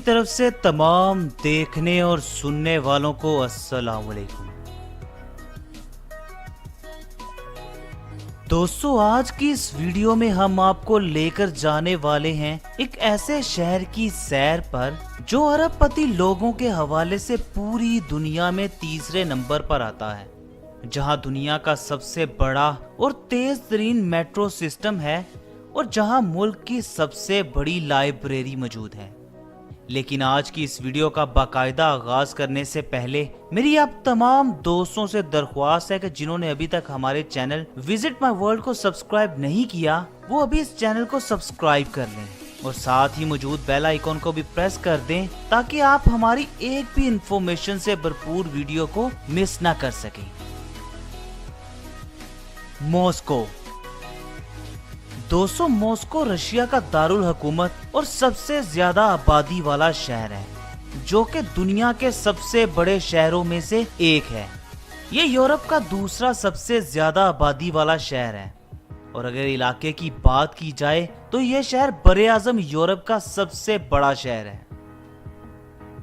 طرف سے تمام دیکھنے اور سننے والوں کو السلام علیکم۔ دوستو، آج کی اس ویڈیو میں ہم آپ کو لے کر جانے والے ہیں ایک ایسے شہر کی سیر پر جو ارب پتی لوگوں کے حوالے سے پوری دنیا میں تیسرے نمبر پر آتا ہے، جہاں دنیا کا سب سے بڑا اور تیز ترین میٹرو سسٹم ہے اور جہاں ملک کی سب سے بڑی لائبریری موجود ہے۔ لیکن آج کی اس ویڈیو کا باقاعدہ آغاز کرنے سے پہلے میری آپ تمام دوستوں سے درخواست ہے کہ جنہوں نے ابھی تک ہمارے چینل وزٹ مائی ورلڈ کو سبسکرائب نہیں کیا وہ ابھی اس چینل کو سبسکرائب کر لیں اور ساتھ ہی موجود بیل آئیکن کو بھی پریس کر دیں تاکہ آپ ہماری ایک بھی انفارمیشن سے بھرپور ویڈیو کو مس نہ کر سکیں۔ ماسکو۔ دوستو، ماسکو رشیا کا دارالحکومت اور سب سے زیادہ آبادی والا شہر ہے جو کہ دنیا کے سب سے بڑے شہروں میں سے ایک ہے۔ یہ یورپ کا دوسرا سب سے زیادہ آبادی والا شہر ہے اور اگر علاقے کی بات کی جائے تو یہ شہر براعظم یورپ کا سب سے بڑا شہر ہے۔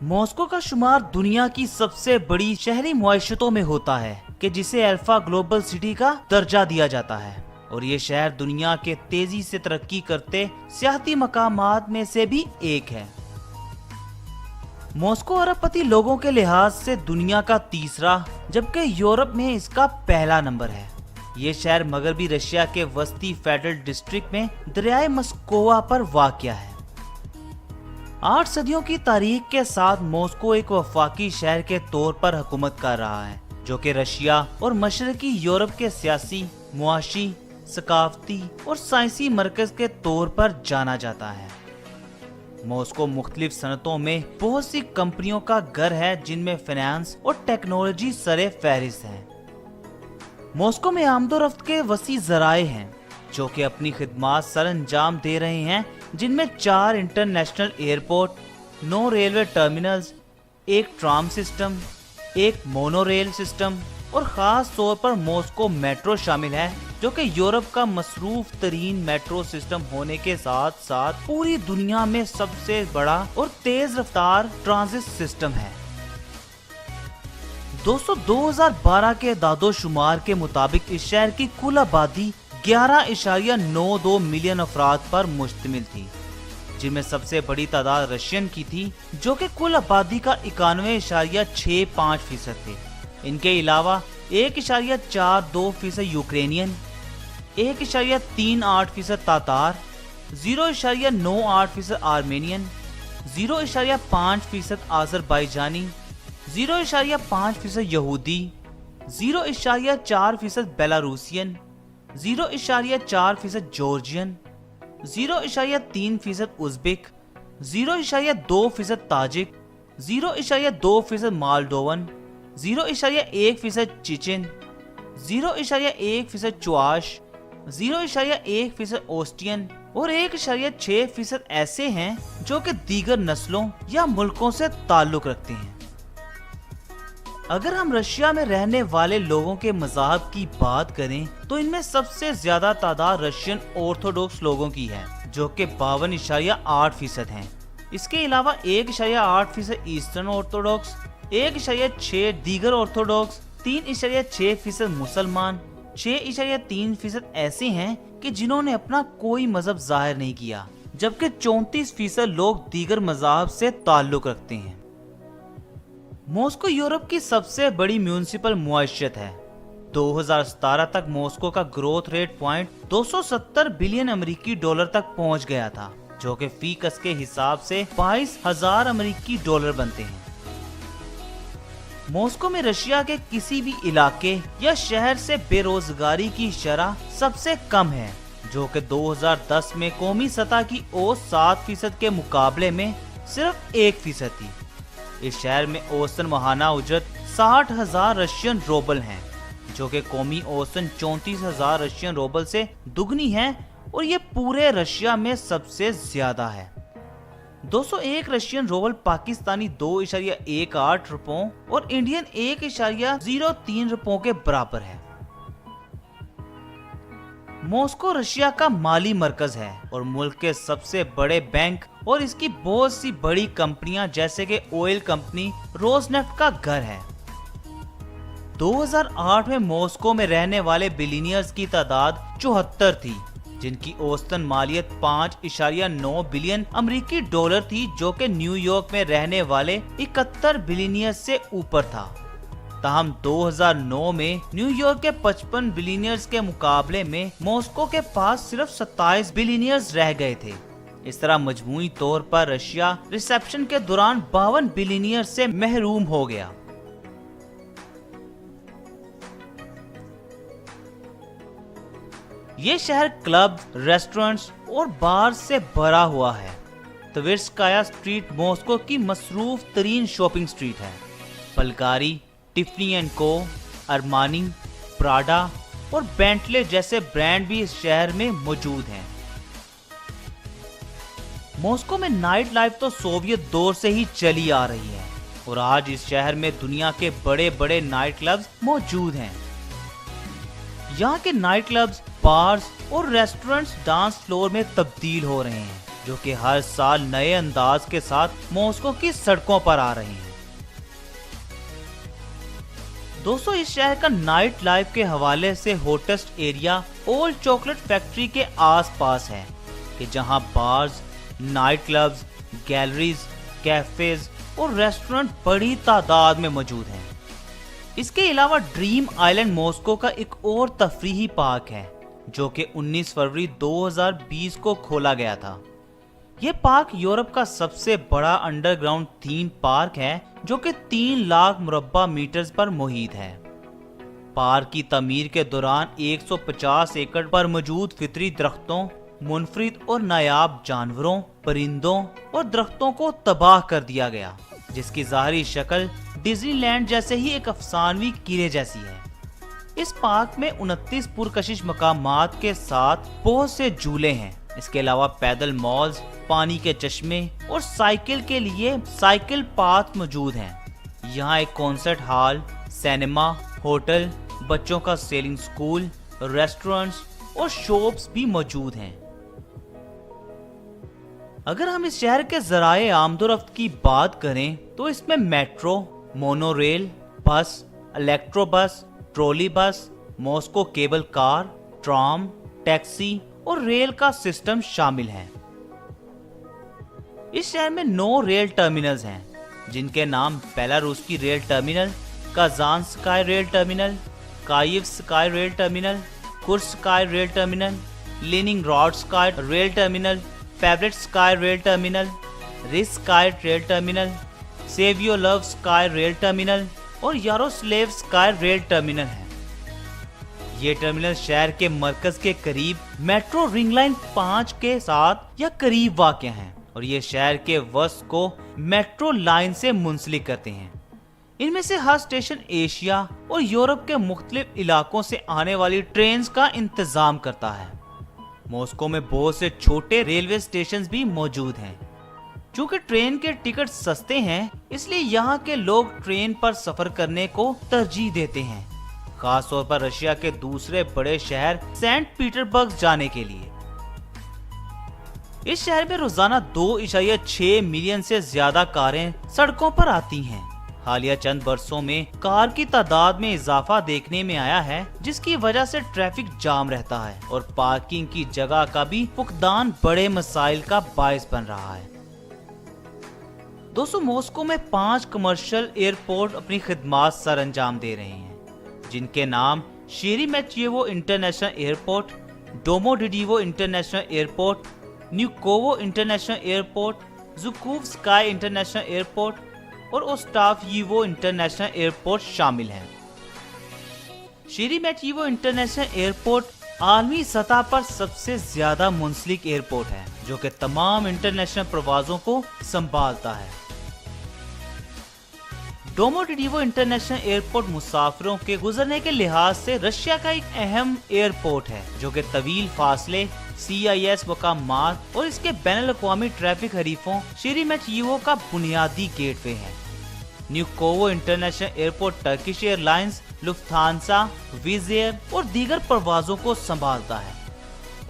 ماسکو کا شمار دنیا کی سب سے بڑی شہری معیشتوں میں ہوتا ہے کہ جسے الفا گلوبل سٹی کا درجہ دیا جاتا ہے، اور یہ شہر دنیا کے تیزی سے ترقی کرتے سیاحتی مقامات میں سے بھی ایک ہے۔ ماسکو ارب پتی لوگوں کے لحاظ سے دنیا کا تیسرا جبکہ یورپ میں اس کا پہلا نمبر ہے۔ یہ شہر مغربی رشیا کے وسطی فیڈرل ڈسٹرکٹ میں دریائے مسکووا پر واقع ہے۔ 8 صدیوں کی تاریخ کے ساتھ ماسکو ایک وفاقی شہر کے طور پر حکومت کر رہا ہے جو کہ رشیا اور مشرقی یورپ کے سیاسی، معاشی، ثقافتی اور سائنسی مرکز کے طور پر جانا جاتا ہے۔ ماسکو مختلف صنعتوں میں بہت سی کمپنیوں کا گھر ہے جن میں فائنانس اور ٹیکنالوجی سر فہرست ہے۔ ماسکو میں آمد و رفت کے وسیع ذرائع ہیں جو کہ اپنی خدمات سر انجام دے رہے ہیں، جن میں 4 international airport, 9 railway terminals, 1 tram system, 1 monorail system اور خاص طور پر ماسکو میٹرو شامل ہے جو کہ یورپ کا مصروف ترین میٹرو سسٹم ہونے کے ساتھ ساتھ پوری دنیا میں سب سے بڑا اور تیز رفتار ٹرانزٹ سسٹم ہے۔ دوستو، 2012 کے اعداد و شمار کے مطابق اس شہر کی کل آبادی 11.92 ملین افراد پر مشتمل تھی، جن میں سب سے بڑی تعداد رشین کی تھی جو کہ کل آبادی کا 91.65% تھی۔ ان کے علاوہ 1.42% یوکرینین، 1.38% تاتار، 0.98% آرمینین، 0.5% آذربائیجانی، 0.5% یہودی، 0.4% بیلاروسین، 0.4% جارجین، 0.3% ازبک، 0.2% تاجک، 0.2% مالڈوون، 0.1% چیچن، 0.1% چواش، 0.1% اوسٹین اور 1.6% ایسے ہیں جو کہ دیگر نسلوں یا ملکوں سے تعلق رکھتے ہیں۔ اگر ہم رشیا میں رہنے والے لوگوں کے مذاہب کی بات کریں تو ان میں سب سے زیادہ تعداد رشین آرتھوڈاکس لوگوں کی ہے جو کہ 52.8% ہیں۔ اس کے علاوہ 1.8% ایسٹرن آرتھوڈاکس، 1.6% دیگر آرتھوڈاکس، 3.6% مسلمان، 6.3% ایسے ہیں کہ جنہوں نے اپنا کوئی مذہب ظاہر نہیں کیا، جبکہ 34% لوگ دیگر مذاہب سے تعلق رکھتے ہیں۔ ماسکو یورپ کی سب سے بڑی میونسپل معیشت ہے۔ 2017 تک ماسکو کا گروتھ ریٹ 270 بلین امریکی ڈالر تک پہنچ گیا تھا جو کہ فی کس کے حساب سے 22,000 امریکی ڈالر بنتے ہیں۔ ماسکو میں رشیا کے کسی بھی علاقے یا شہر سے بے روزگاری کی شرح سب سے کم ہے جو کہ 2010 میں قومی سطح کی اوسط 7% کے مقابلے میں صرف 1% تھی۔ اس شہر میں اوسطاً ماہانہ اجرت 60,000 رشین روبل ہیں جو کہ قومی اوسطاً 34,000 رشین روبل سے دگنی ہے اور یہ پورے رشیا میں سب سے زیادہ ہے۔ 201 رشین روبل پاکستانی 2.18 روپوں اور انڈین 1.03 روپوں کے برابر ہے۔ मॉस्को रशिया का माली मरकज है और मुल्क के सबसे बड़े बैंक और इसकी बहुत सी बड़ी कंपनियां जैसे कि ऑयल कंपनी रोसनेफ्ट का घर है। 2008 में मॉस्को में रहने वाले बिलियनियर्स की तादाद 74 थी, जिनकी औसतन मालियत 5.9 बिलियन अमेरिकी डॉलर थी, जो कि न्यूयॉर्क में रहने वाले 71 बिलियनियर्स से ऊपर था। ताहम 2009 में न्यूयॉर्क के 55 बिलियनियर्स के मुकाबले में मॉस्को के पास सिर्फ 27 बिलियनियर्स रह गए थे। इस तरह मजमूई तौर पर रशिया रिसेप्शन के दौरान 52 बिलियनियर्स से महरूम हो गया। ये शहर क्लब, रेस्टोरेंट्स और बार से भरा हुआ है। त्वेर्स्काया स्ट्रीट मॉस्को की मसरूफ तरीन शॉपिंग स्ट्रीट है। बल्गारी, टिफनी एंड को, अरमानी, प्राडा और बेंटले जैसे ब्रांड भी इस शहर में मौजूद हैं। मॉस्को में नाइट लाइफ तो सोवियत दौर से ही चली आ रही है और आज इस शहर में दुनिया के बड़े बड़े नाइट क्लब्स मौजूद हैं। यहाँ के नाइट क्लब्स, बार्स और रेस्टोरेंट्स डांस फ्लोर में तब्दील हो रहे हैं, जो कि हर साल नए अंदाज के साथ मॉस्को की सड़कों पर आ रहे हैं। दोस्तों, इस शहर का नाइट लाइफ के हवाले से hottest area old chocolate factory के आसपास है, कि जहां bars, night clubs, galleries, cafes और रेस्टोरेंट बड़ी तादाद में मौजूद हैं। इसके अलावा ड्रीम आइलैंड मॉस्को का एक और तफरीही पार्क है, जो कि 19 फरवरी 2020 को खोला गया था। ये पार्क यूरोप का सबसे बड़ा अंडरग्राउंड थीम पार्क है, जो कि 3 लाख मुरब्बा मीटर्स पर मुहित है। पार्क की तमीर के दौरान 150 एकड़ पर मौजूद फितरी दरख्तों, मुनफरिद और नायाब जानवरों, परिंदों और दरख्तों को तबाह कर दिया गया, जिसकी ज़ाहिरी शक्ल डिज्नीलैंड जैसे ही एक अफसानवी किले जैसी है। इस पार्क में 29 पुरकशिश मकामात के साथ बहुत से झूले हैं। इसके अलावा पैदल मॉल्स, पानी के चश्मे और साइकिल के लिए साइकिल पाथ मौजूद हैं। यहाँ एक कॉन्सर्ट हॉल, सिनेमा, होटल, बच्चों का सेलिंग स्कूल, रेस्टोरेंट्स और शॉप्स भी मौजूद हैं। अगर हम इस शहर के ज़राए आमदोरफ्त की बात करें तो इसमें मेट्रो, मोनोरेल, बस, इलेक्ट्रो बस, ट्रॉली बस, Moscow cable car, tram, taxi और रेल का सिस्टम शामिल है। इस शहर में 9 रेल टर्मिनल्स हैं, जिनके नाम बेलारूस की rail terminal, Kazansky rail terminal, Kievsky rail terminal, Kursky rail terminal, Leningradsky rail terminal, Paveletsky rail terminal, Rizhsky rail terminal, Savyolovsky rail terminal और यारोस्लेव sky rail terminal है। ये terminal शहर के मरकज के करीब metro ring line 5 के साथ या करीब वाक़ हैं और ये शहर के वस्त को मेट्रो लाइन से मुंसलिक करते हैं। इनमें से हर स्टेशन एशिया और यूरोप के मुख्तलिफ इलाकों से आने वाली ट्रेन्स का इंतजाम करता है। मॉस्को में बहुत से छोटे रेलवे स्टेशन भी मौजूद हैं। चूंकि ट्रेन के टिकट सस्ते हैं, इसलिए यहाँ के लोग ट्रेन पर सफर करने को तरजीह देते हैं, खास तौर पर रशिया के दूसरे बड़े शहर सेंट पीटर्सबर्ग जाने के लिए। इस शहर में रोजाना 2.6 मिलियन से ज्यादा कारें सड़कों पर आती हैं। हालिया चंद बरसों में कार की तादाद में इजाफा देखने में आया है, जिसकी वजह से ट्रैफिक जाम रहता है और पार्किंग की जगह का भी फुकदान बड़े मसाइल का बायस बन रहा है। दोस्तों, मॉस्को में 5 कमर्शियल एयरपोर्ट अपनी खिदमात सर अंजाम दे रहे हैं, जिनके नाम Sheremetyevo international airport, Domodedovo international airport, Vnukovo international airport, Zhukovsky international airport और ओस्टावयेवो इंटरनेशनल एयरपोर्ट शामिल हैं। शेरीमेटियोवो इंटरनेशनल एयरपोर्ट आलमी सतह पर सबसे ज्यादा मुंसलिक एयरपोर्ट है, जो कि तमाम इंटरनेशनल प्रवाजों को संभालता है। डोमोडेडोवो इंटरनेशनल एयरपोर्ट मुसाफिरों के गुजरने के लिहाज से रशिया का एक अहम एयरपोर्ट है, जो कि तवील फासले, CIS मकामात और इसके बैनुल-अक़वामी ट्रैफिक हरीफों शेरीमेटियोवो का बुनियादी गेटवे है। Vnukovo international airport Turkish Airlines, Lufthansa, Wizz Air और दीगर परवाजों को संभालता है।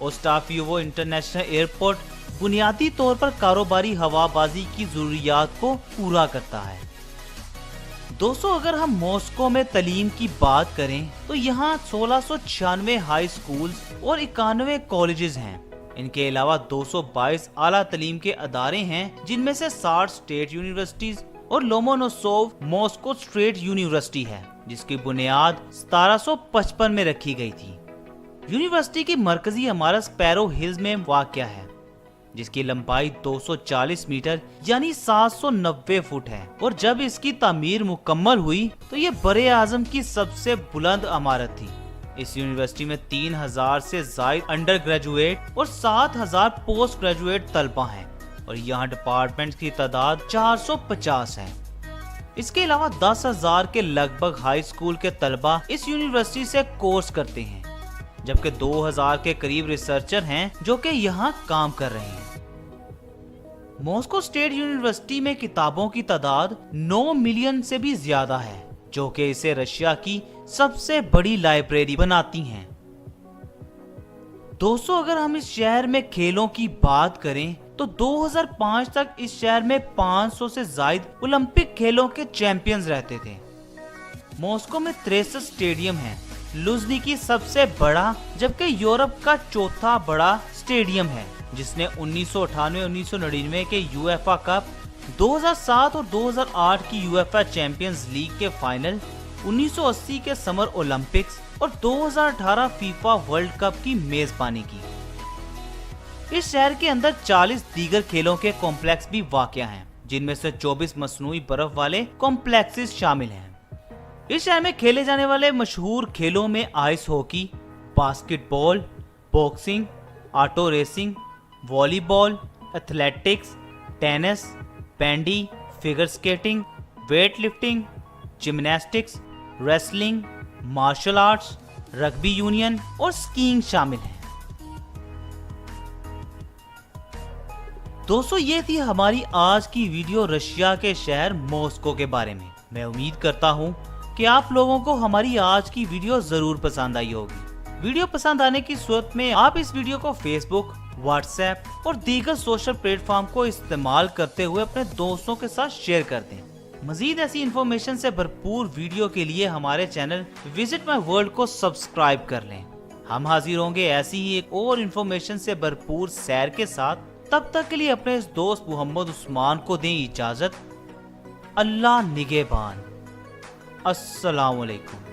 ओस्टाफियोवो इंटरनेशनल एयरपोर्ट बुनियादी तौर पर कारोबारी हवाबाजी की जरूरियात को पूरा करता है। दोस्तों, अगर हम मॉस्को में तालीम की बात करें तो यहाँ 1696 हाई स्कूल्स और 91 कॉलेजेस हैं। इनके अलावा 222 आला तालीम के अदारे हैं, जिनमें से 60 स्टेट यूनिवर्सिटीज और लोमोनोसोव मॉस्को स्टेट यूनिवर्सिटी है, जिसकी बुनियाद 1755 में रखी गई थी। यूनिवर्सिटी की मरकजी इमारत स्पैरो हिल्स में वाक़या है, जिसकी लंबाई 240 मीटर यानी 790 फुट है, और जब इसकी तामीर मुकम्मल हुई तो ये बरे आज़म की सबसे बुलंद इमारत थी। इस यूनिवर्सिटी में 3000 से ज़ायद अंडर ग्रेजुएट और 7000 पोस्ट ग्रेजुएट तलबा हैं, और यहाँ डिपार्टमेंट्स की तादाद 450 है। इसके अलावा 10,000 के लगभग हाई स्कूल के तलबा इस यूनिवर्सिटी से कोर्स करते हैं, जबकि 2000 के करीब रिसर्चर हैं जो कि यहाँ काम कर रहे हैं। मॉस्को स्टेट यूनिवर्सिटी में किताबों की तादाद 9 मिलियन से भी ज्यादा है, जो कि इसे रशिया की सबसे बड़ी लाइब्रेरी बनाती हैं। दोस्तों, अगर हम इस शहर में खेलों की बात करें तो 2005 तक इस शहर में 500 से ज्यादा ओलंपिक खेलों के चैंपियंस रहते थे। मॉस्को में 63 स्टेडियम हैं। लुझनिकी सबसे बड़ा जबकि यूरोप का चौथा बड़ा स्टेडियम है, जिसने 1998-1999 के यूएफए कप, 2007 और 2008 की यूएफए चैंपियंस लीग के फाइनल, 1980 के समर ओलंपिक्स और 2018 फीफा वर्ल्ड कप की मेजबानी की। इस शहर के अंदर 40 दीगर खेलों के कॉम्प्लेक्स भी वाक़या हैं, जिनमें से 24 मसनूई बर्फ वाले कॉम्प्लेक्सेस शामिल हैं। इस शहर में खेले जाने वाले मशहूर खेलों में ice hockey, basketball, boxing, auto racing, volleyball, athletics, tennis, bandy, figure skating, weight lifting, gymnastics, wrestling, martial arts, rugby union और स्कीइंग शामिल हैं। दोस्तों, ये थी हमारी आज की वीडियो रशिया के शहर मॉस्को के बारे में। मैं उम्मीद करता हूँ कि आप लोगों को हमारी आज की वीडियो जरूर पसंद आई होगी। वीडियो पसंद आने की सूरत में आप इस वीडियो को फेसबुक, व्हाट्सएप और दीगर सोशल प्लेटफॉर्म को इस्तेमाल करते हुए अपने दोस्तों के साथ शेयर कर दें। मजीद ऐसी इन्फॉर्मेशन से भरपूर वीडियो के लिए हमारे चैनल विजिट माई वर्ल्ड को सब्सक्राइब कर लें। हम हाजिर होंगे ऐसी ही एक और इन्फॉर्मेशन से भरपूर सैर के साथ। तब तक के लिए अपने इस दोस्त मोहम्मद उस्मान को दें इजाजत। अल्लाह निगहबान। अस्सलाम वालेकुम।